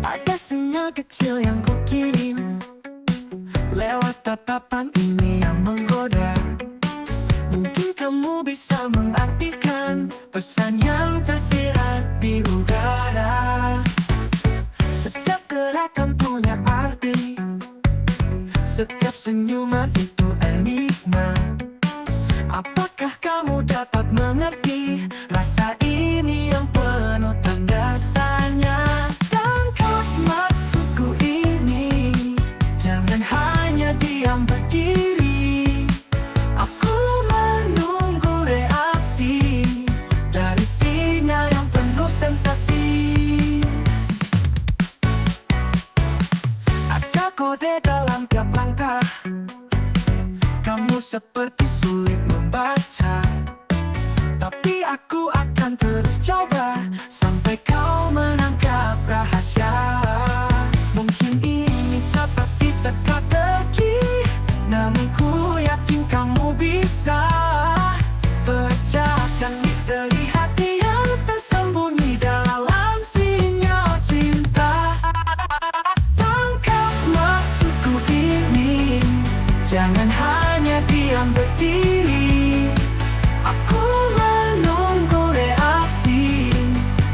Ada sinyal kecil yang ku kirim lewat tatapan ini yang menggoda. Mungkin kamu bisa mengartikan pesan yang tersirat di udara. Setiap gerakan punya arti, setiap senyuman itu enigma. Apakah kamu dapat mengerti rasa ini yang penuh tanda tanya? Tangkap maksudku ini, jangan hanya diam berdiri. Aku menunggu reaksi dari sinyal yang penuh sensasi. Ada kode dalam tiap langkah, kamu seperti sulit membaca. Tapi aku akan terus coba sampai kau menangkap rahasia. Mungkin ini seperti teka-teki, namun ku yakin kamu bisa pecahkan misteri hati yang tersembunyi dalam sinyal cinta. Tangkap maksudku ini, jangan hanya diam berdiri. Aku menunggu reaksi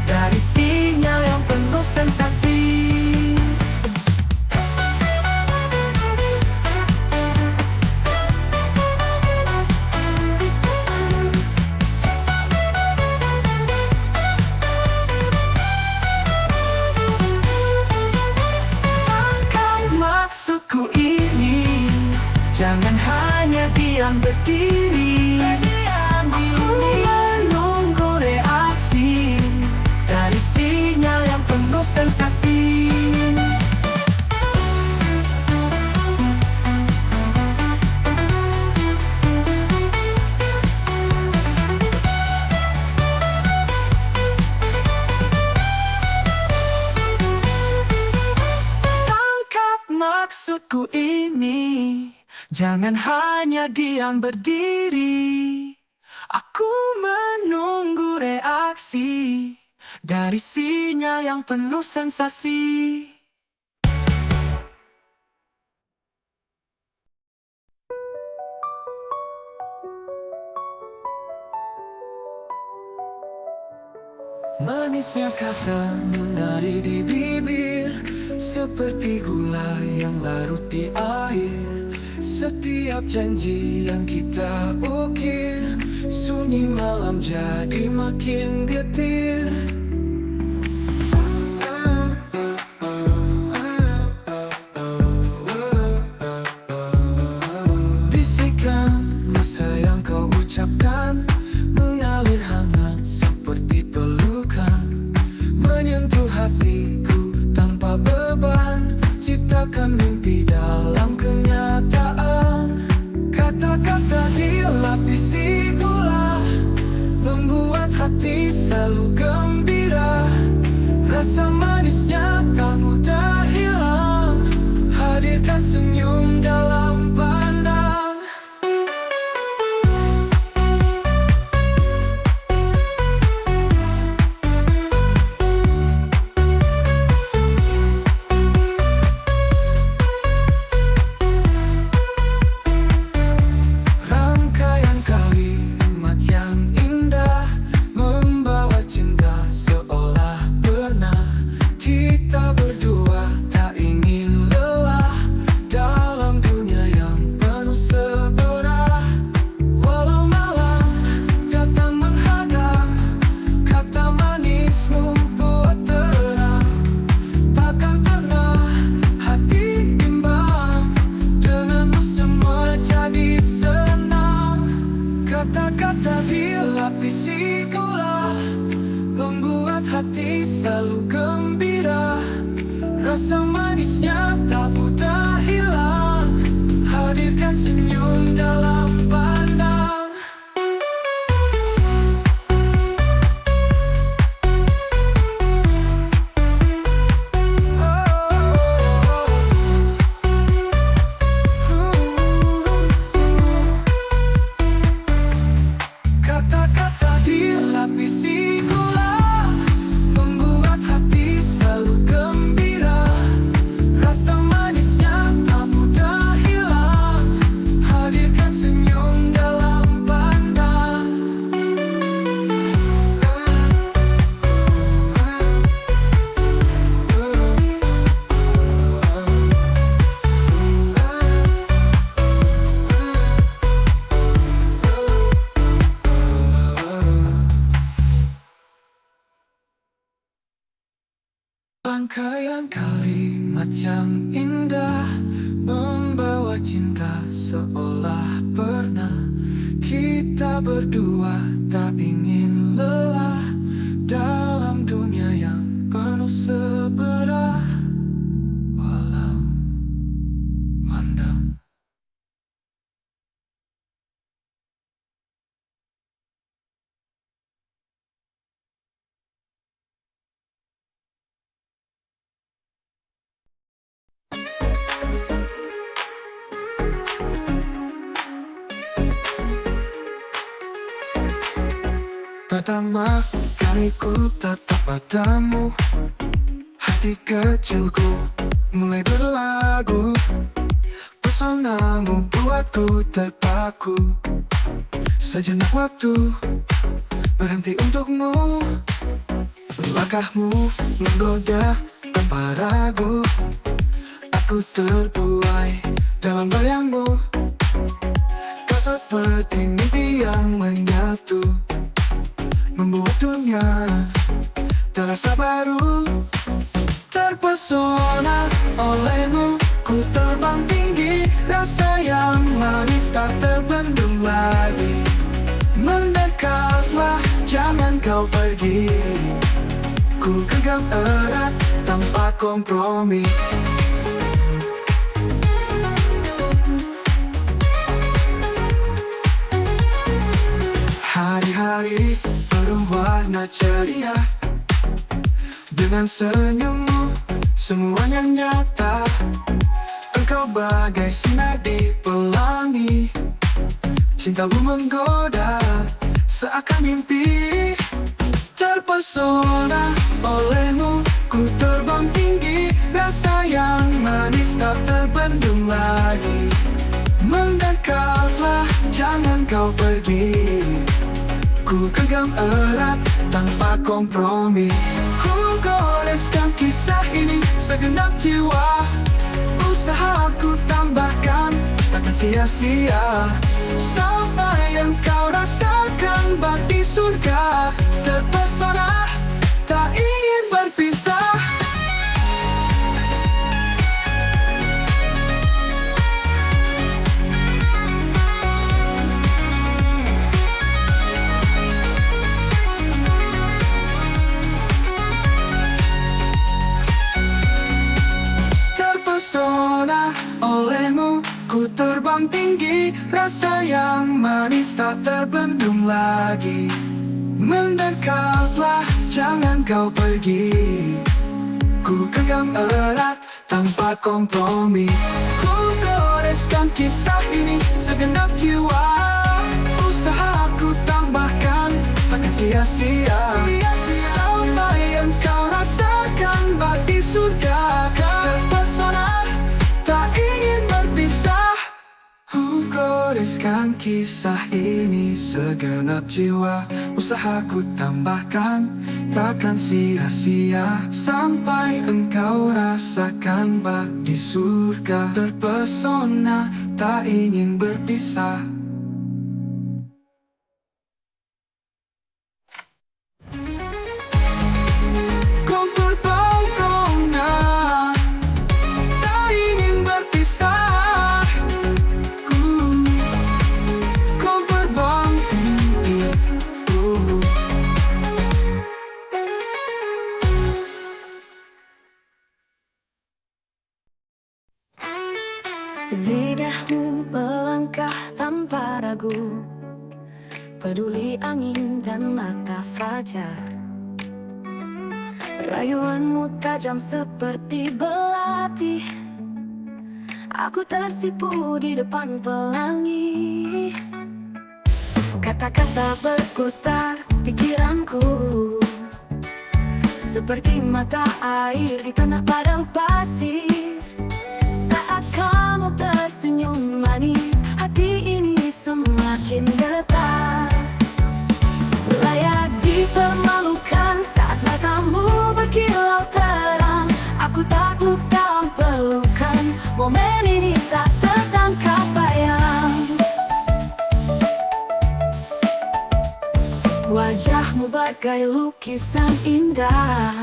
dari sinyal yang penuh sensasi. Tangkap maksudku ini, jangan hanya diam berdiri. Aku menunggu reaksi dari sinyal yang penuh sensasi. Tangkap maksudku ini, jangan hanya diam berdiri. Aku menunggu reaksi dari sinyal yang penuh sensasi. Manisnya kata menari di bibir, seperti gula yang larut di air. Setiap janji yang kita ukir, sunyi malam jadi makin getir. Bisikan masa yang kau ucapkan mengalir hangat seperti pelukan, menyentuh hatiku tanpa beban, ciptakan mimpi dalam kenyataan. Kata-kata dilapisi gula, membuat hati selalu gembira. Rasa manisnya tak mudah hilang, hadirkan senyum dalam pandang. Rangkaian kalimat yang indah membawa cinta seolah pernah. Kita berdua tak ingin lelah dalam dunia yang penuh seberah. Walau malam datang menghadang, kata manismu buat terang. Takkan pernah hati bimbang, denganmu semua jadi senang. Kata-kata dilapisi gula, membuat hati selalu gembira. Rasa manisnya tak mudah hilang, hadirkan senyum dalam pandang. Kata-kata dilapisi gula, membuat hati selalu gembira. Rangkaian kalimat yang indah membawa cinta seolah pernah. Kita berdua tak ingin lelah dalam dunia yang penuh seberah. Walau mandang. Pertama kali ku tatap matamu, hati kecilku mulai berlagu. Pesonamu buatku terpaku. Sejenak waktu berhenti untukmu. Langkahmu menggoda tanpa ragu. Aku terbuai dalam bayangmu. Kau seperti mimpi yang menyatu, membuat dunia terasa baru. Terpesona olehmu, ku terbang tinggi. Rasa yang manis tak terbendung lagi. Mendekatlah, jangan kau pergi. Ku genggam erat tanpa kompromi. Hari-hari berwarna ceria. Dengan senyummu semuanya nyata. Engkau bagai sinar di pelangi. Cintamu menggoda seakan mimpi. Terpesona olehmu, ku terbang tinggi. Rasa yang manis tak terbendung lagi. Mendekatlah, jangan kau pergi. Ku genggam erat tanpa kompromi. Ku goreskan kisah ini segenap jiwa. Usaha ku tambahkan takkan sia-sia. Sampai engkau rasakan bak di surga. Terpesona, tak ingin berpisah. Terpesona olehmu, ku terbang tinggi. Rasa yang manis tak terbendung lagi. Mendekatlah, jangan kau pergi. Ku genggam erat tanpa kompromi. Ku goreskan kisah ini segenap jiwa. Usaha ku tambahkan takkan sia-sia. Sampai engkau rasakan bak di surga. Terpesona, tak ingin berpisah. Ku goreskan kisah ini segenap jiwa. Usaha ku tambahkan takkan sia-sia. Sampai engkau rasakan bak di surga. Terpesona, tak ingin berpisah. Lidahmu melangkah tanpa ragu, peduli angin dan mata fajar. Rayuanmu tajam seperti belati. Aku tersipu di depan pelangi. Kata-kata berputar pikiranku, seperti mata air di tanah padang pasir. Saat kamu tersenyum manis, hati ini semakin getar. Layak dipermalukan saat matamu berkilau terang. Aku takut dalam pelukan, momen ini tak tertangkap bayang. Wajahmu bagai lukisan indah,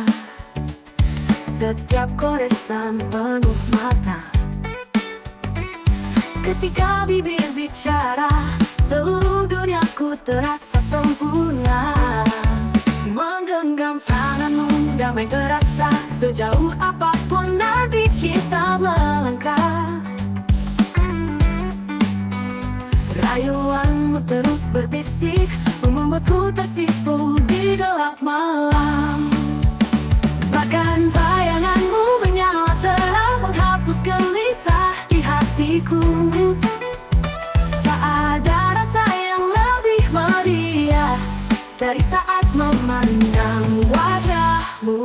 setiap goresan penuh makna. Ketika bibir bicara, seluruh duniaku terasa sempurna. Menggenggam tanganmu, damai terasa. Sejauh apapun nanti kita melangkah. Rayuanmu terus berbisik, membuatku tersipu di gelap malam. Bahkan bayanganmu menyala terang, menghapus gelisah di hatiku. Tak ada rasa yang lebih meriah dari saat memandang wajahmu.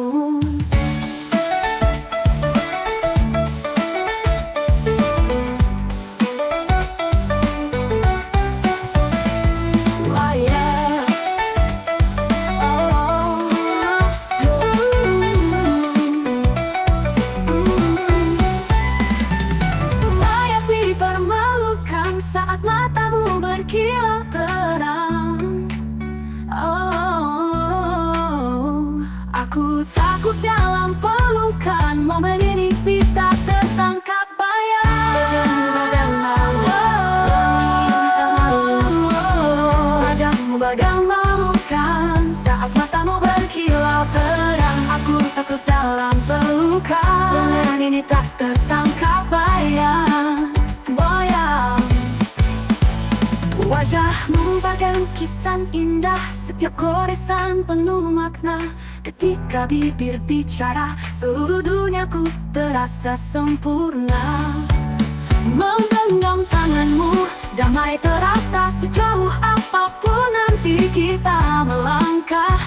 Saat matamu berkilau terang, aku takut dalam pelukan. Momen ini bisa tertangkap bayang. Wajahmu bagai memalukan. Saat matamu berkilau terang, aku takut dalam pelukan. Momen ini tak tertangkap bayang. Wajahmu bagai lukisan indah, setiap goresan penuh makna. Ketika bibir bicara, seluruh duniaku terasa sempurna. Menggenggam tanganmu, damai terasa. Sejauh apapun nanti kita melangkah.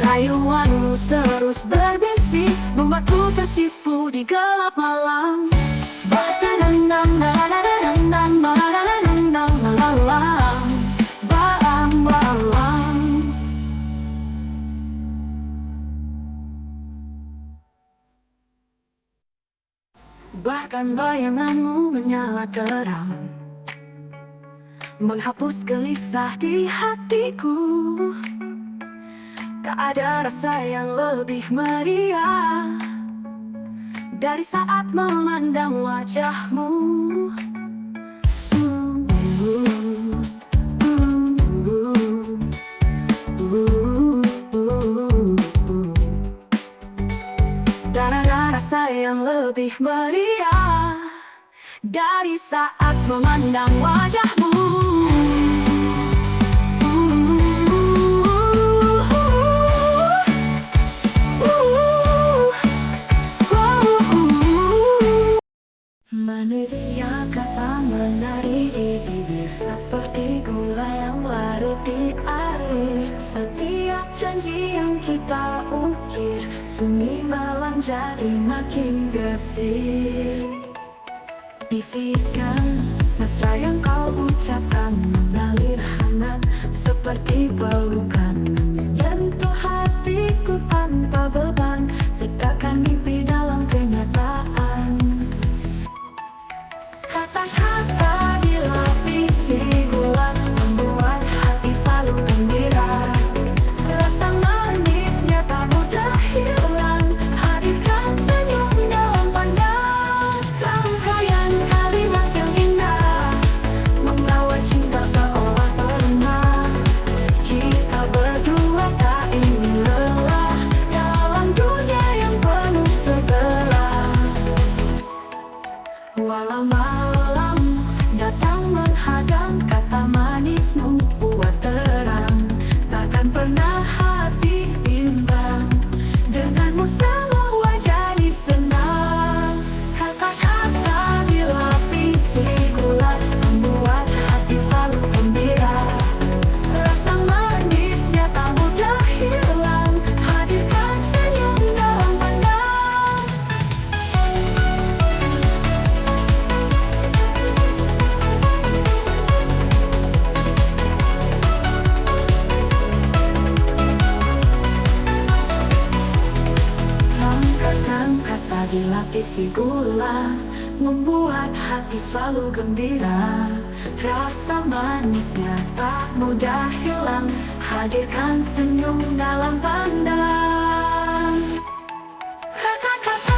Rayuanmu terus berbisik, membuatku tersipu di gelap malam. Bahkan bayanganmu menyala terang, menghapus gelisah di hatiku. Tak ada rasa yang lebih meriah dari saat memandang wajahmu. Dan ada rasa yang lebih meriah dari saat memandang wajahmu. Manisnya kata menari di bibir, seperti gula yang larut di air. Setiap janji yang kita ukir, sunyi malam jadi makin gede. Bisikan mesra yang kau ucapkan mengalir hangat, seperti pelukan menyentuh hatiku tanpa beban, seakan mimpi dalam kenyataan. Kata-kata dilapisi gula, membuat hati selalu gembira. Rasa manisnya tak mudah hilang, hadirkan senyum dalam pandang. Rangkaian kalimat yang indah, membawa cinta seolah pernah. Kita berdua tak ingin lelah dalam dunia yang penuh sebelah. Walau malam datang menghadang, kata manismu buat terang. Takkan pernah hati bimbang, denganmu semua jadi senang. Kata-kata dilapisi gula, membuat hati selalu gembira. Rasa manisnya tak mudah hilang, hadirkan senyum dalam pandang. Rangkaian kata dilapisi gula, membuat hati selalu gembira. Rasa manisnya tak mudah hilang, hadirkan senyum dalam pandang. Kata-kata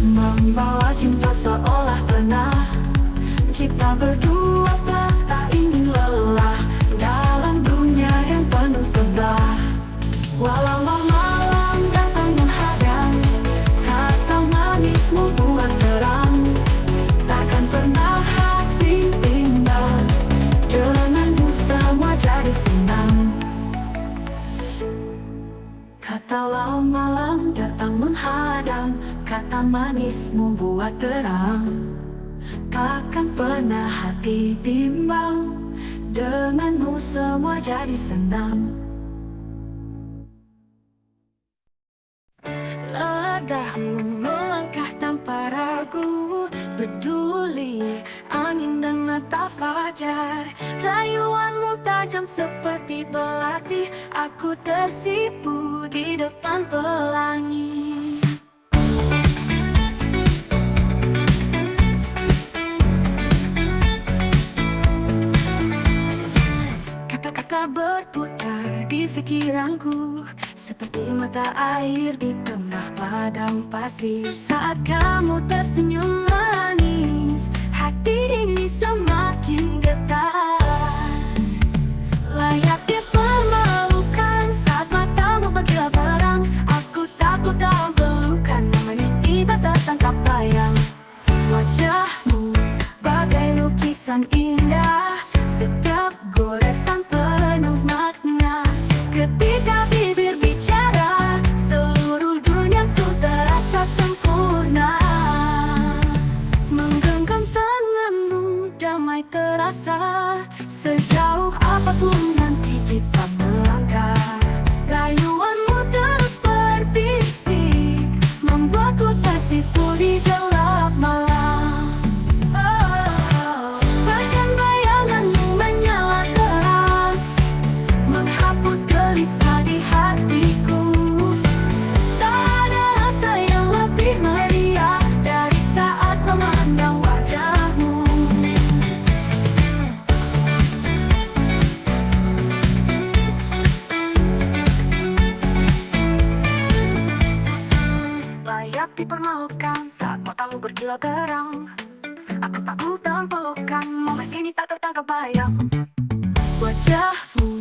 membawa cinta seolah pernah. Kita berdua tak ingin lelah dalam dunia yang penuh sebelah. Walau malam datang menghadang, kata manismu buat terang. Takkan pernah hati bimbang, denganmu semua jadi senang. Katalau malam datang menghadang, kata manismu buat terang. Takkan pernah hati bimbang, denganmu semua jadi senang. Ledahmu melangkah tanpa ragu, peduli angin dan mata fajar. Rayuanmu tajam seperti belati, aku tersipu di depan pelangi. Kata-kata berputar di pikiranku, seperti mata air di tengah padang pasir. Saat kamu tersenyum manis, hati ini semakin getar. Layaknya permalukan saat matamu berkilau terang. Aku takut dalam pelukan, namanya ibarat tertangkap bayang. Wajahmu bagai lukisan indah, setiap goresan penuh makna. Ketika bibir bicara, seluruh duniaku terasa sempurna. Menggenggam tanganmu damai terasa, sejauh apapun nanti kita melangkah. Rayuanmu terus berbisik, membuatku tersipu di gelap malam. Bahkan bayanganmu menyala terang, menghapus gelisah di hatiku. Tak ada rasa yang lebih meriah dari saat memandang wajahmu. Layak dipermalukan saat matamu berkilau terang. Aku takut dalam pelukan, momen ini tak tertangkap bayang. Wajahmu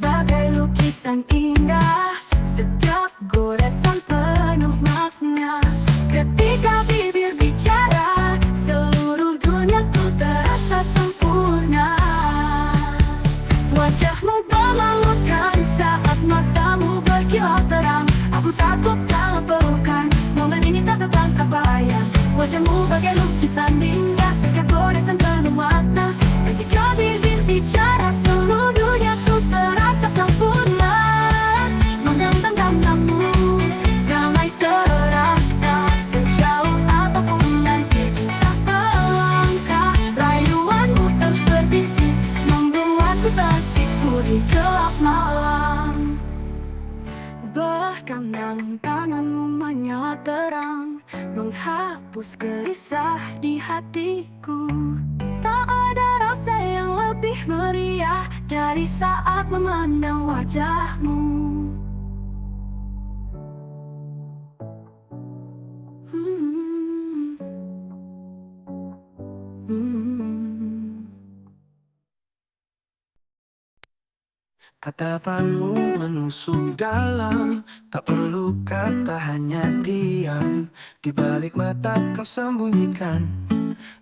bagai lukisan indah, setiap goresan penuh makna. Ketika bibir bicara, seluruh duniaku terasa sempurna. Wajahmu memalukan saat matamu berkilau terang. Aku takut dalam pelukan, momen ini tak tertangkap bayang. Wajahmu bagai lukisan indah, setiap goresan penuh makna. Ketika bibir bicara, seluruh duniaku terasa sempurna. Menggenggam-genggammu damai terasa, sejauh apapun nanti kita melangkah. Rayuanmu terus berbisik, membuatku tersipu di gelap malam. Bahkan tanganmu menyala terang, menghapus gelisah di hatiku. Tak ada rasa yang lebih meriah dari saat memandang wajahmu. Hmm. Hmm. Tatapanmu menusuk dalam, tak perlu kata hanya diam. Di balik mata kau sembunyikan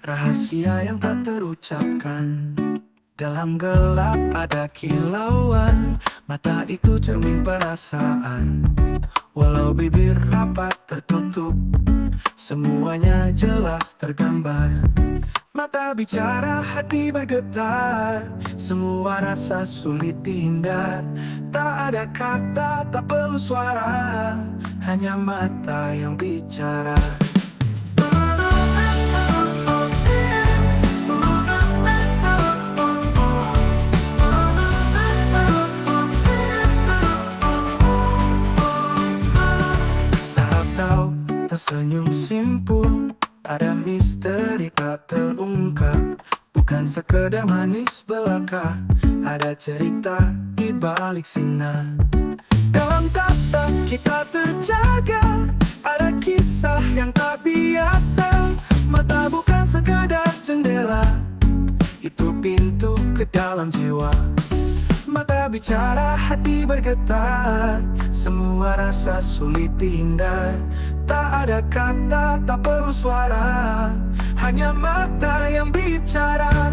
rahasia yang tak terucapkan. Dalam gelap ada kilauan, mata itu cermin perasaan. Walau bibir rapat tertutup, semuanya jelas tergambar. Mata bicara, hati bergetar, semua rasa sulit dihindar. Tak ada kata, tak perlu suara, hanya mata yang bicara. Saat kau tersenyum simpul, ada misteri tak terungkap. Bukan sekedar manis belaka, ada cerita di balik sinar. Dalam tatap kita terjaga, ada kisah dalam jiwa. Mata bicara, hati bergetar, semua rasa sulit dihindar. Tak ada kata, tak perlu suara, hanya mata yang bicara.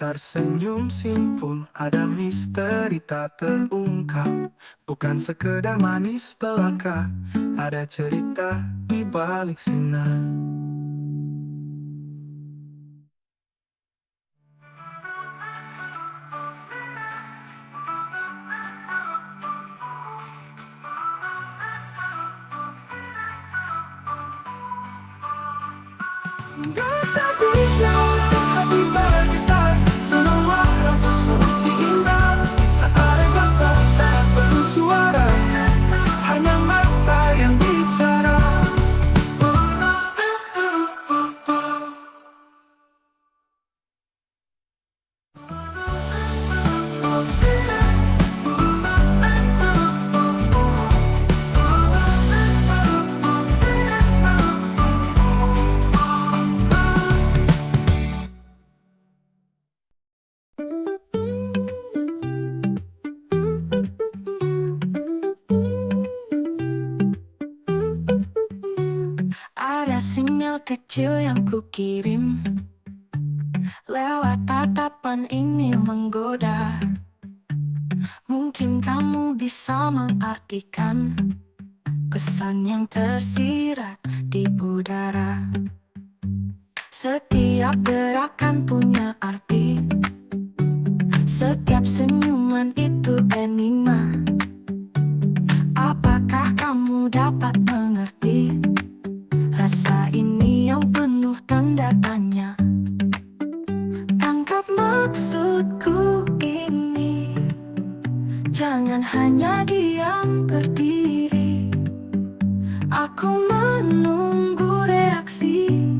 Tersenyum simpul, ada misteri tak terungkap. Bukan sekedar manis belaka, ada cerita di balik sinar. Gak tak bisa, hati bergetar, semua rasa sulit dihindar. Tak ada kata, tak perlu suara, hanya mata yang bicara. Ada sinyal kecil yang kukirim lewat tatapan ini menggoda. Mungkin kamu bisa mengartikan pesan yang tersirat di udara. Setiap gerakan punya arti, setiap senyuman itu enigma. Apakah kamu dapat mengerti rasa ini yang penuh tanda tanya? Tangkap maksudku ini, jangan hanya diam berdiri. Aku menunggu reaksi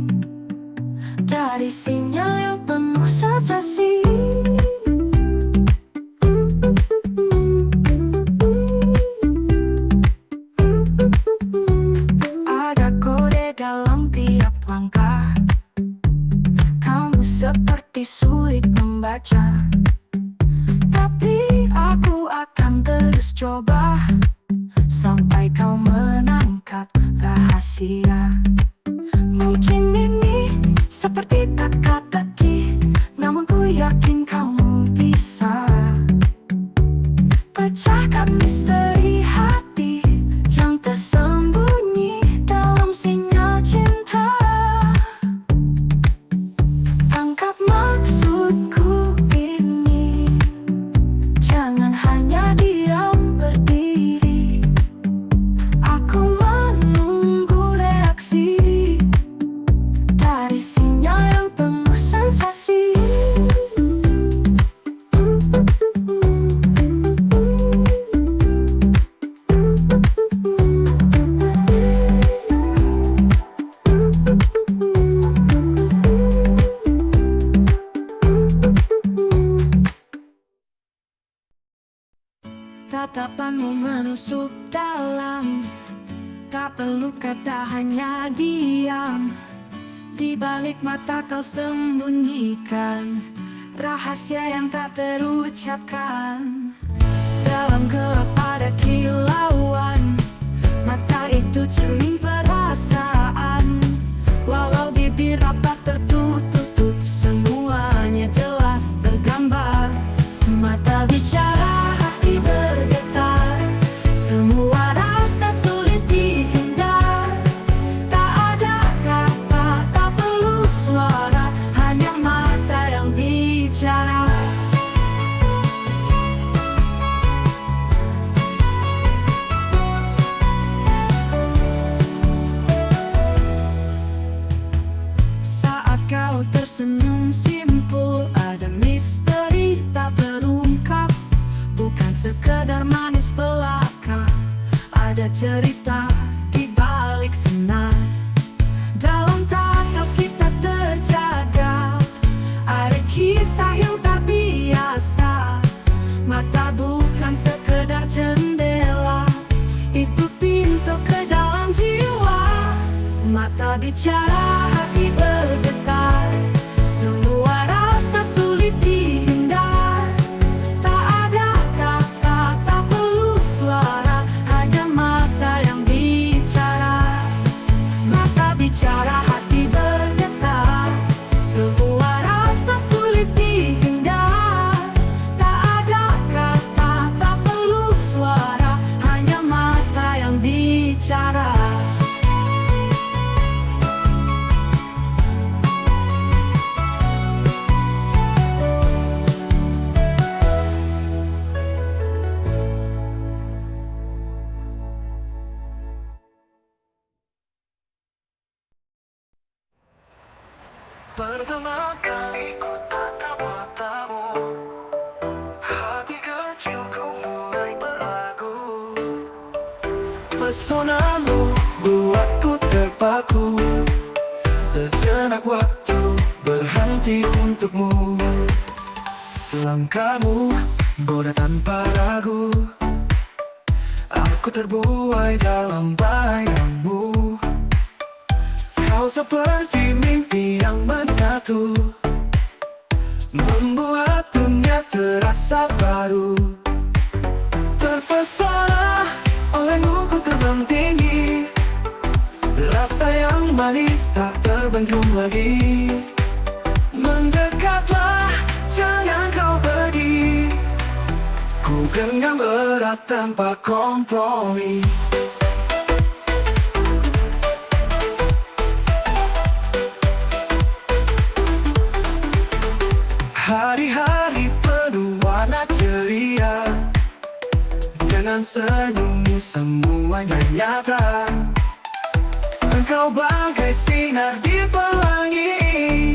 dari sinyal yang penuh sensasi. Sulit membaca, tapi aku akan terus coba sampai kau menangkap rahasia. Mungkin ini seperti teka-teki, namun ku yakin kamu bisa pecahkan misteri hati yang tersembunyi dalam sinyal cinta. Tangkap maksudku ini, jangan hanya diam berdiri. Aku menunggu reaksi dari sinyal yang penuh sensasi. Tatapanmu menusuk dalam, tak perlu kata, hanya diam. Di balik mata kau sembunyikan rahasia yang tak terucapkan. Dalam gelap ada kilauan, mata itu cermin perasaan. Walau bibir rapat tertutup, semuanya jelas tergambar. Mata bicara, hati bergetar, semua rasa sulit dihindar. Tak ada kata, tak perlu suara, hanya mata yang bicara. bicara hati bergetar, semua rasa sulit dihindar. Tak ada kata, tak perlu suara, hanya mata yang bicara. Mata bicara hati bergetar, semua rasa sulit dihindar. Tak ada kata, tak perlu suara, hanya mata yang bicara. Pertama kali ku tatap matamu, hati kecilku mulai berlagu. Pesonamu buatku terpaku, sejenak waktu berhenti untukmu. Langkahmu goda tanpa ragu, aku terbuai dalam bayangmu. Kau seperti mimpi yang menyatu, membuat dunia terasa baru. Terpesona olehmu ku terbang tinggi, rasa yang manis tak terbendung lagi. Mendekatlah, jangan kau pergi, ku genggam erat tanpa kompromi. Hari-hari penuh warna ceria, dengan senyummu semuanya nyata. Engkau bagai sinar di pelangi,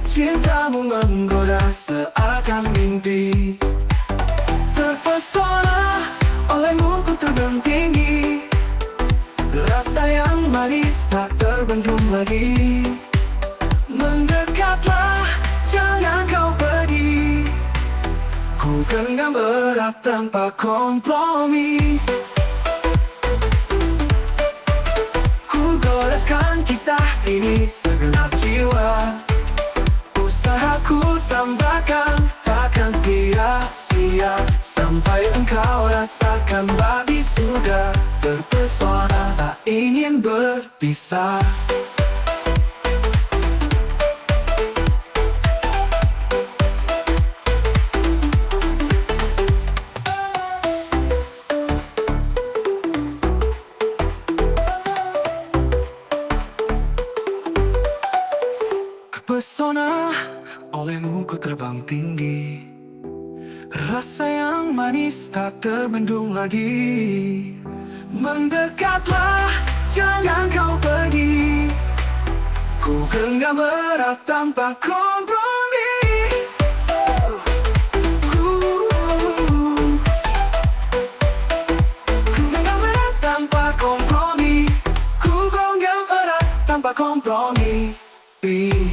cintamu menggoda seakan mimpi. Terpesona olehmu ku terbang tinggi, rasa yang manis tak terbendung lagi. Mendekatlah, jangan kau pergi, ku genggam erat tanpa kompromi. Ku goreskan kisah ini segenap jiwa, usahaku tambahkan takkan sia-sia, sampai engkau rasakan babi surga. Terpesona tak ingin berpisah. Pesona olehmu ku terbang tinggi, rasa yang manis tak terbendung lagi. Mendekatlah, jangan kau pergi, ku genggam erat tanpa kompromi. Ku genggam erat tanpa kompromi, ku genggam erat tanpa kompromi.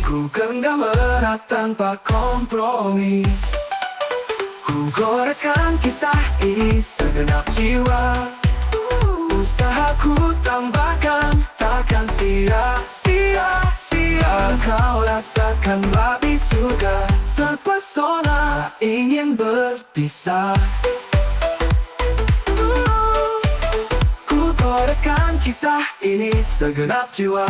Ku genggam erat tanpa kompromi, ku goreskan kisah ini segenap jiwa, usahaku tambahkan takkan sia-sia. Kau rasakan babi surga. Terpesona tak ingin berpisah. Ku goreskan kisah ini segenap jiwa.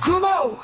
Kumo!